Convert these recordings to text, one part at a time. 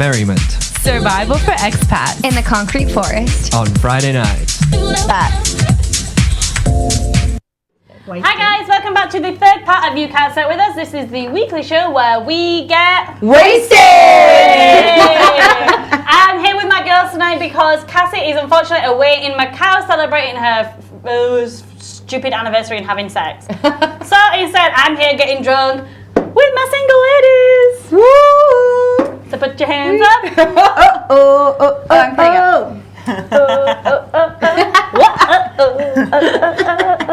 merriment. Survival for expats. In the concrete forest. On Friday nights. Hi guys, welcome back to the third part of You Can't Sit With Us. This is the weekly show where we get wasted! I'm here with my girls tonight because Cassie is unfortunately away in Macau celebrating her stupid anniversary and having sex. So instead, I'm here getting drunk with my single ladies. Woo! So put your hands up. I'm playing it.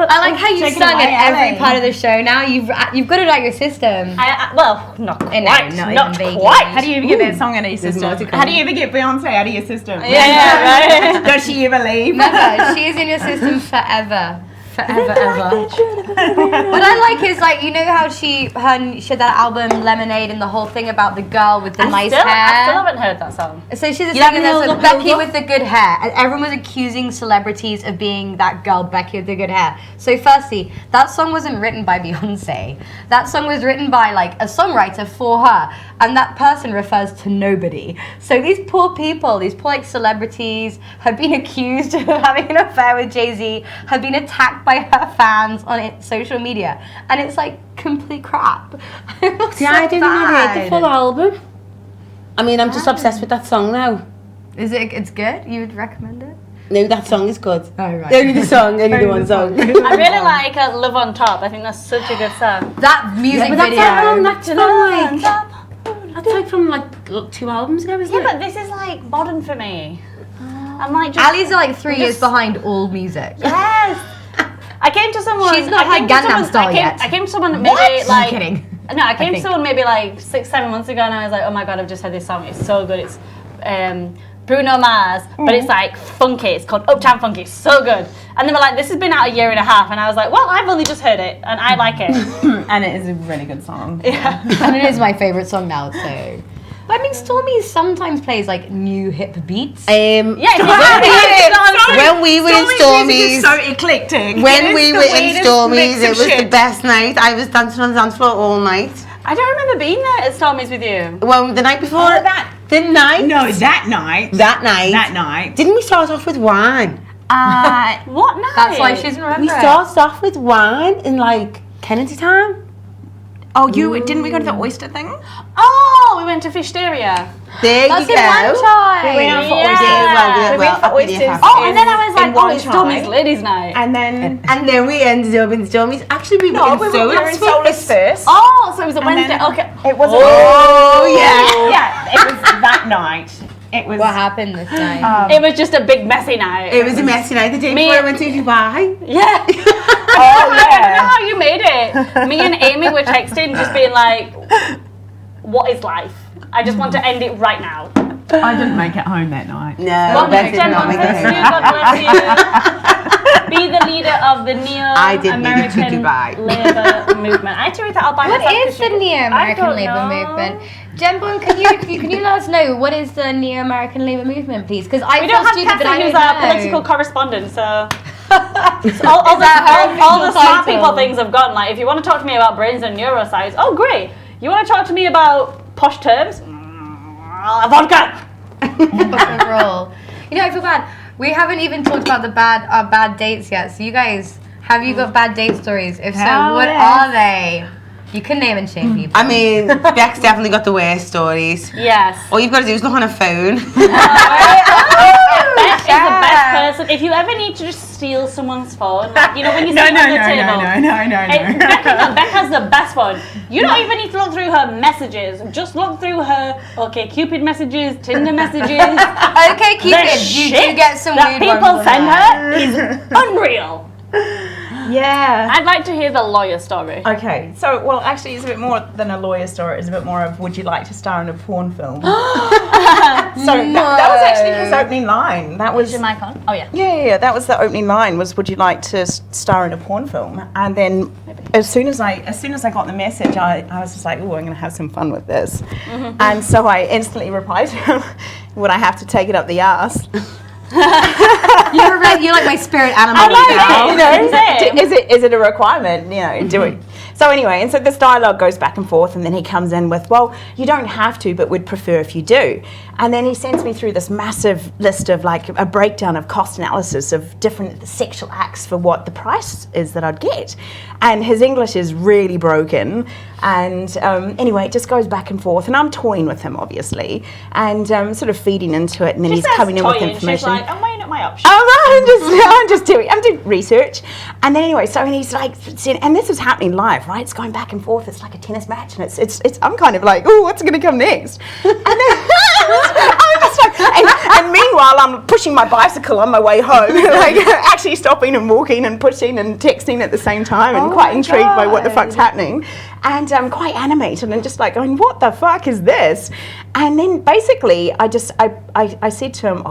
I like how you sung at every part of the show. Now you've got it out your system. Well, not quite. Not quite. How do you even get that song out of your system? How do you even get Beyonce out of your system? Yeah, right. Does she ever leave? Never. She is in your system forever. Forever, ever. What I like is, like, you know how she had that album Lemonade and the whole thing about the girl with the nice hair. I still haven't heard that song. So she's a singer that's Becky with the good hair, and everyone was accusing celebrities of being that girl Becky with the good hair. So firstly, that song wasn't written by Beyonce. That song was written by like a songwriter for her, and that person refers to nobody. So these poor people, these poor like celebrities, have been accused of having an affair with Jay-Z, have been attacked by her fans on social media, and it's like complete crap. See, I didn't even hear the full album. I mean, I'm just obsessed with that song now. Is it? It's good. You would recommend it? No, that song is good. Oh right. Only the song, only the one song. I really like Love on Top. I think that's such a good song. That music video. That's like from like 2 albums ago, isn't it? Yeah, but this is like modern for me. I'm like just... Ali's like 3 years behind all music. Yes. I came to someone. She's not had Gangnam Style yet. I came to someone maybe like. I'm kidding. No, I came to someone maybe like 6-7 months ago, and I was like, oh my god, I've just heard this song. It's so good. It's Bruno Mars, but it's like funky. It's called Uptown Funky. It's so good. And they were like, this has been out 1.5 years, and I was like, well, I've only just heard it, and I like it. And it is a really good song. Yeah. And it is my favorite song now, so. But I mean, Stormy sometimes plays like new hip beats. Yeah, when we were in Stormies, so eclectic. When we were in Stormies, it was the best night. I was dancing on the dance floor all night. I don't remember being there at Stormies with you. Well, the night before that night. That night. Didn't we start off with wine? What night? That's why she's remembering. We started off with wine in like Kennedy time. Oh, didn't we go to the oyster thing? Oh, we went to Fishsteria. There That's you go. in one time. We went out for We went for oysters. Oh, and then I was like, oh, it's Stormy's ladies' night. And then we ended up in Stormy's. Actually, we were in Solus first. Oh, so it was a Wednesday. Okay. It was. Yeah. It was that night. It was. What happened this night? It was just a big messy night. It was a messy night. The day before I went to Dubai. Yeah. Oh I don't know yeah. how you made it. Me and Amy were texting, just being like, what is life? I just want to end it right now. I didn't make it home that night. No, Beth did not make it home. God bless you. Be the leader of the neo-American labor movement. I tweeted that out by What myself. is the neo-American labor movement? Jembon, can you let us know what is the neo-American labor movement, please? Because I We feel don't have stupid that I Cassie, who's don't our know. political correspondent, so all the smart title? people things have gone. Like, if you want to talk to me about brains and neuroscience, oh great. You want to talk to me about posh terms? Vodka. Overall, you know, I feel bad. We haven't even talked about our bad dates yet. So you guys, have you got bad date stories? If so, what are they? You can name and shame people. I mean, Beck's definitely got the worst stories. Yes. All you've got to do is look on her phone. Beck is the best person. If you ever need to just steal someone's phone, like, you know, when you sit on the table. No. Beck has the best phone. You don't even need to look through her messages. Just look through her Cupid messages, Tinder messages. Okay, Cupid, you do get some that weird people ones send her is unreal. Yeah. I'd like to hear the lawyer story. Okay, so, well, actually, it's a bit more than a lawyer story. It's a bit more of, would you like to star in a porn film? So that was actually his opening line. That was your mic on? Oh, yeah. Yeah. That was the opening line. Was, would you like to star in a porn film? And then, as soon as I got the message, I was just like, oh, I'm going to have some fun with this. And so I instantly replied to him, would I have to take it up the ass? You're like my spirit animal now. Is it a requirement? Do it. So anyway, and so this dialogue goes back and forth, and then he comes in with, well, you don't have to, but would prefer if you do. And then he sends me through this massive list of like a breakdown of cost analysis of different sexual acts for what the price is that I'd get. And his English is really broken. And anyway, it just goes back and forth, and I'm toying with him, obviously, and sort of feeding into it, and then he's coming in with information. She's like, I'm weighing up my options. I'm doing research. And then anyway, so he's like, and this is happening live, right? It's going back and forth. It's like a tennis match, and it's I'm kind of like, oh, what's going to come next? And then I'm just like, and meanwhile, I'm pushing my bicycle on my way home, like actually stopping and walking and pushing and texting at the same time, and quite intrigued by what the fuck's happening. And I'm quite animated and just like going, what the fuck is this? And then basically I said to him,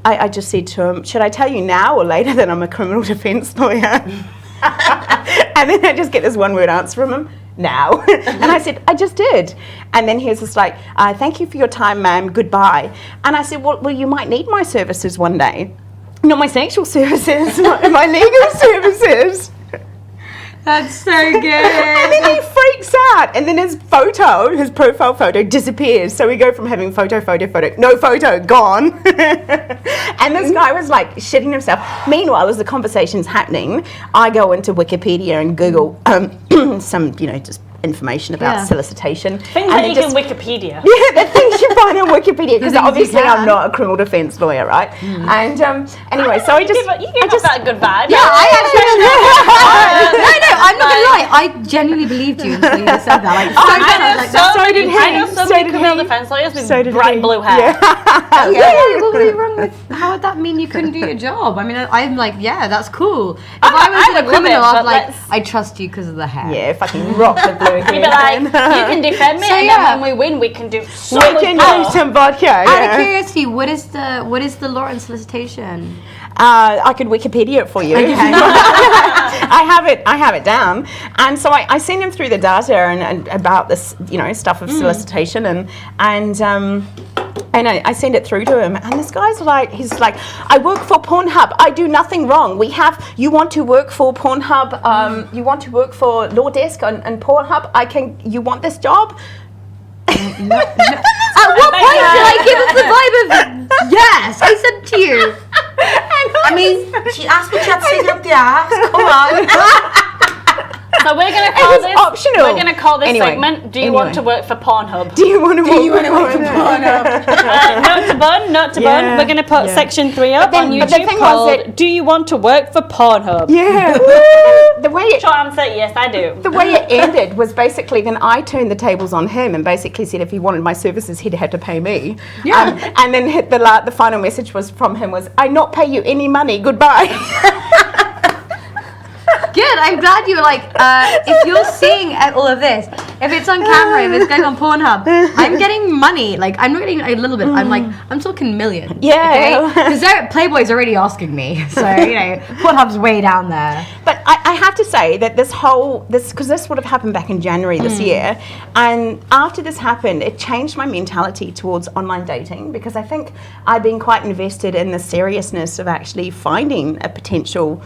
I just said to him, should I tell you now or later that I'm a criminal defense lawyer? And then I just get this one word answer from him, now. And I said, I just did. And then he was just like, thank you for your time, ma'am, goodbye. And I said, well, you might need my services one day. Not my sexual services, my legal services. That's so good. And then he freaks out, and then his profile photo disappears. So we go from having photo, no photo, gone. And this guy was like shitting himself. Meanwhile, as the conversation's happening, I go into Wikipedia and Google some, just information about solicitation. Things that you can Wikipedia. Yeah, the things you find on Wikipedia, because obviously I'm not a criminal defense lawyer, right? And anyway, so I just... You give us that good vibe. Yeah, I actually... No, I'm not gonna lie. I genuinely believed you until you just said that. Like, I know so many criminal defense lawyers with bright blue hair. What would be wrong with... How would that mean you couldn't do your job? I mean, I'm like, yeah, that's cool. If I was a criminal, I'd be like, I trust you because of the hair. Yeah, fucking rock the blue hair. You'd be like, you can defend me, and then when we win, we can do so much more. We can use some vodka. Out of curiosity, what is the law and solicitation? I could Wikipedia it for you. Okay. I have it down. And so I sent him through the data and about this, stuff of solicitation and I send it through to him, and this guy's like, he's like, I work for Pornhub. I do nothing wrong. You want to work for Pornhub? You want to work for Law Desk and Pornhub? You want this job? No. At what point did I give us the vibe of yes? I said to you. I mean, she asked me to sing up the ass. Come on. So we're gonna call this optional. We're gonna call this segment. Do you want to work for Pornhub? Do you want to work for Pornhub? Note to bun. We're gonna put section 3 up on YouTube called "Do you want to work for Pornhub?" Yeah. The way short answer, yes, I do. The way it ended was basically then I turned the tables on him and basically said if he wanted my services, he'd have to pay me. Yeah. And then the final message was from him was, "I not pay you any money. Goodbye." Good. I'm glad you were like, if you're seeing all of this, if it's on camera, if it's going on Pornhub, I'm getting money. Like, I'm not getting a little bit. I'm talking millions. Yeah. Because Playboy's already asking me. So, Pornhub's way down there. But I have to say that because this would have happened back in January this year, and after this happened, it changed my mentality towards online dating, because I think I've been quite invested in the seriousness of actually finding a potential,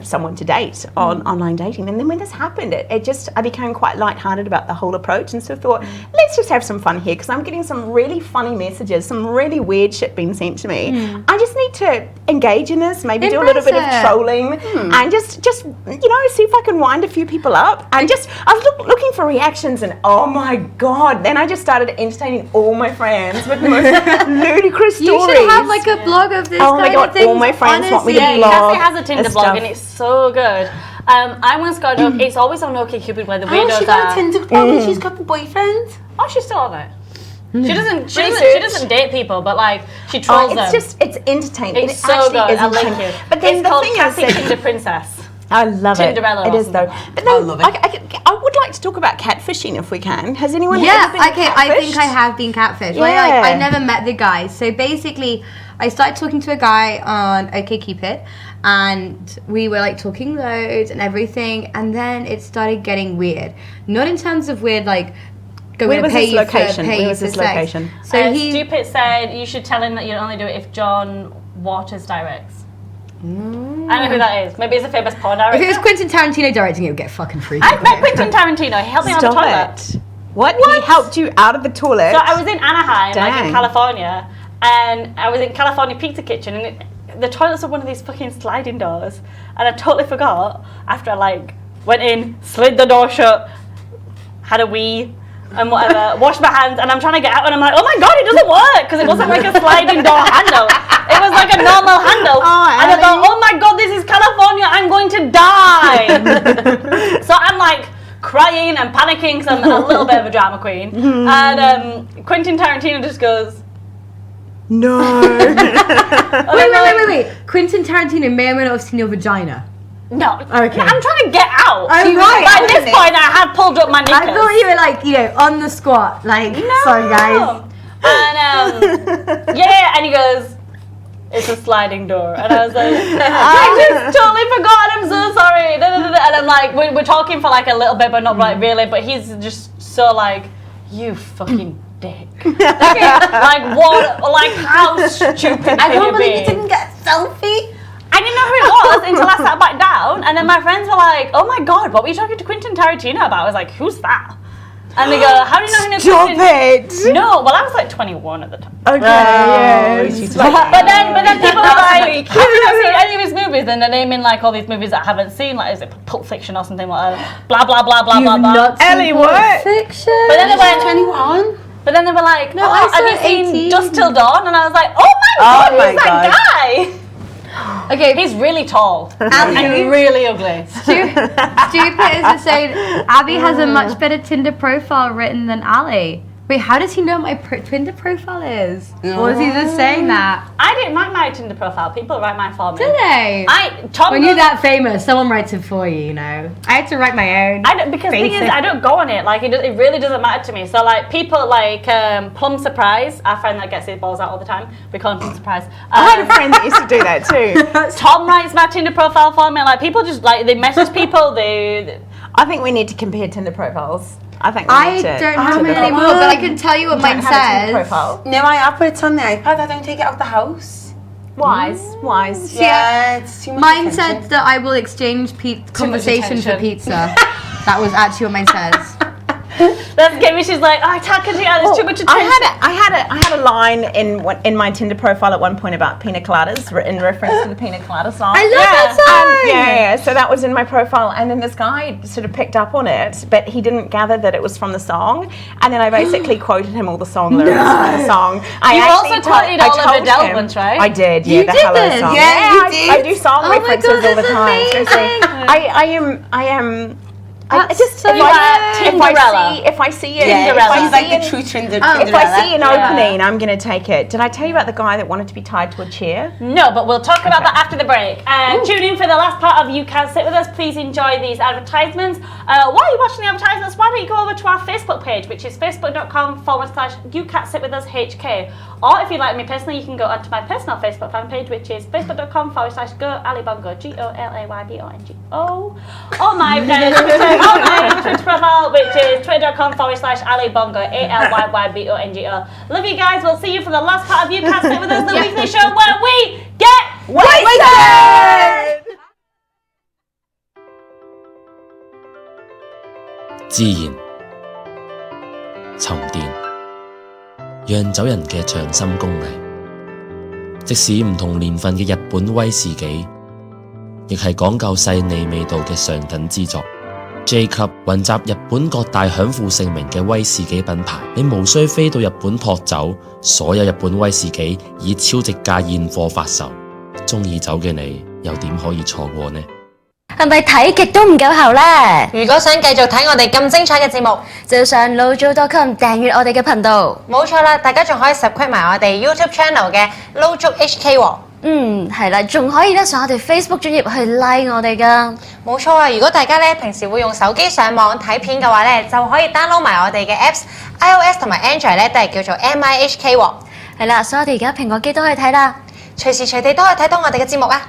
someone to date on online dating. And then when this happened, I became quite lighthearted about the whole approach, and so thought, let's just have some fun here, because I'm getting some really funny messages, some really weird shit being sent to me. I just need to engage in this, maybe do a little bit of trolling, and just see if I can wind a few people up. And I was looking for reactions, and oh my god, then I just started entertaining all my friends with the most ludicrous stories. You should have like a blog of this. Oh my god, all my friends want me to blog. Cassie has a Tinder blog, and it's so good. I once got it's always on OkCupid where the weirdos she got a Tinder blog and she's got the boyfriend. Oh, she's still on it. She doesn't date people, but like she trolls them. It's entertaining. It's so good. I like it. But then it's called Cassie Tinder Princess. I love Tinderella. It is though. But then I love it. I would like to talk about catfishing if we can. Has anyone ever been catfished? I think I have been catfished. Yeah. I never met the guy. So basically, I started talking to a guy on OkCupid, and we were like talking loads and everything, and then it started getting weird. Not in terms of weird like Where was this location? So Stupid said you should tell him that you'd only do it if John Waters directs. I don't know who that is. Maybe it's a famous porn director. If it was Quentin Tarantino directing, it would get fucking freaky. I've met Quentin Tarantino. He helped me out of the toilet. What? He helped you out of the toilet? So I was in Anaheim, like in Dang. California, and I was in California Pizza Kitchen, and the toilets are one of these fucking sliding doors, and I totally forgot after I like went in, slid the door shut, had a wee, and whatever, washed my hands, and I'm trying to get out, and I'm like, oh my god, it doesn't work, because it wasn't like a sliding door handle. It was like a normal handle. And I thought, oh my god, this is California, I'm going to die. So I'm like crying and panicking, because I'm a little bit of a drama queen. And Quentin Tarantino just goes, no. Wait. Quentin Tarantino may or may not have seen your vagina. No. Okay. I'm trying to get out. Oh, right. By this point, I had pulled up my knickers. I thought you were like, on the squat. Like, sorry guys. And yeah, and he goes, it's a sliding door. And I was like, I just totally forgot. I'm so sorry. And I'm like, we're talking for like a little bit, but not like really. But he's just so like, you fucking dick. Like what? Like how stupid I can can't you believe be? you didn't get a selfie. I didn't know who it was until I sat back down, and then my friends were like, "Oh my god, what were you talking to Quentin Tarantino about?" I was like, "Who's that?" And they go, "How do you know who knows Stop Quentin?" it! No, well I was like 21 at the time. Okay, yes. But then people were like, "Have you not seen any of his movies?" And they're naming like all these movies that I haven't seen, like is it Pulp Fiction or something like that? Blah blah blah blah blah blah. Ellie, what? Fiction. But then they went 21. But then they were like, No, "Oh, I have you saw seen 18. Dusk Till Dawn?" And I was like, "Oh my god, my who's that guy?" Okay, He's really tall and really ugly. Stupid is to say Abby has a much better Tinder profile written than Ali. Wait, how does he know what my Tinder profile is? Or is he just saying that? I didn't write my Tinder profile. People write mine for me. Do they? Tom When you're goes- that famous, someone writes it for you, I had to write my own. because the thing is, I don't go on it. Like, it really doesn't matter to me. So, like, people like Plum Surprise, our friend that gets his balls out all the time, we call him Plum Surprise. I had a friend that used to do that too. Tom writes my Tinder profile for me. Like, people just, like, they message people, I think we need to compare Tinder profiles. I think we I need to. don't have to many look anymore, up. but I can tell you what You mine don't have a Tinder says. profile. No, I have, but it's on the iPad. I don't take it out the house. Wise. Yeah, it's too much Mine attention. said that I will exchange conversation for attention. pizza. That was actually what mine says. That's Kimmy. She's like, I can't continue. There's too much attention. I had a line in my Tinder profile at one point about pina coladas, in reference to the pina colada song. I love that song! Yeah. So that was in my profile, and then this guy sort of picked up on it, but he didn't gather that it was from the song. And then I basically quoted him all the song lyrics from the song. You also quoted all of Adele ones, right? I did. Yeah, You the did Hello this? song. Yeah, you did. I do song Oh my references God, all the that's time. amazing. Seriously. I am. I That's just so if Tinderella. I see it, Yeah, if I she's see like the it- true Tinder. if I see an opening, I'm going to take it. Did I tell you about the guy that wanted to be tied to a chair? No, but we'll talk about that after the break. Tune in for the last part of You Can't Sit With Us. Please enjoy these advertisements. While you're watching the advertisements, why don't you go over to our Facebook page, which is facebook.com/You Can't Sit With Us HK. Or if you'd like me personally, you can go onto my personal Facebook fan page, which is facebook.com/GoAliBongo, GoAliBongo. Or my Twitter profile, which is twitter.com/AliBongo, ALYYBONGO. Love you guys. We'll see you for the last part of You Can't Sit With Us, the weekly show where we get wasted! 自然沉澱，釀酒人嘅匠心工藝。即使唔同年份嘅日本威士忌，亦係講究細膩味道嘅上等之作。J 級混集日本各大享負盛名嘅威士忌品牌，你無需飛到日本撲酒，所有日本威士忌以超值價現貨發售。鍾意酒嘅你，又點可以錯過呢？係咪睇極都唔夠喉呢？如果想繼續睇我哋咁精彩嘅節目，就上lojo.com訂閱我哋嘅頻道。冇錯啦，大家仲可以 subscribe 埋我哋 YouTube channel 嘅 Lojo HK 喎。係啦，仲可以上我哋 Facebook 專頁去 like 我哋㗎。冇錯啊！如果大家咧平時會用手機上網睇片嘅話咧，就可以 download 埋我哋嘅 apps，iOS 同埋 Android 咧都係叫做 MIHK 喎。係啦，所以我哋而家蘋果機都可以睇啦。隨時隨地都可以睇到我哋嘅節目啊！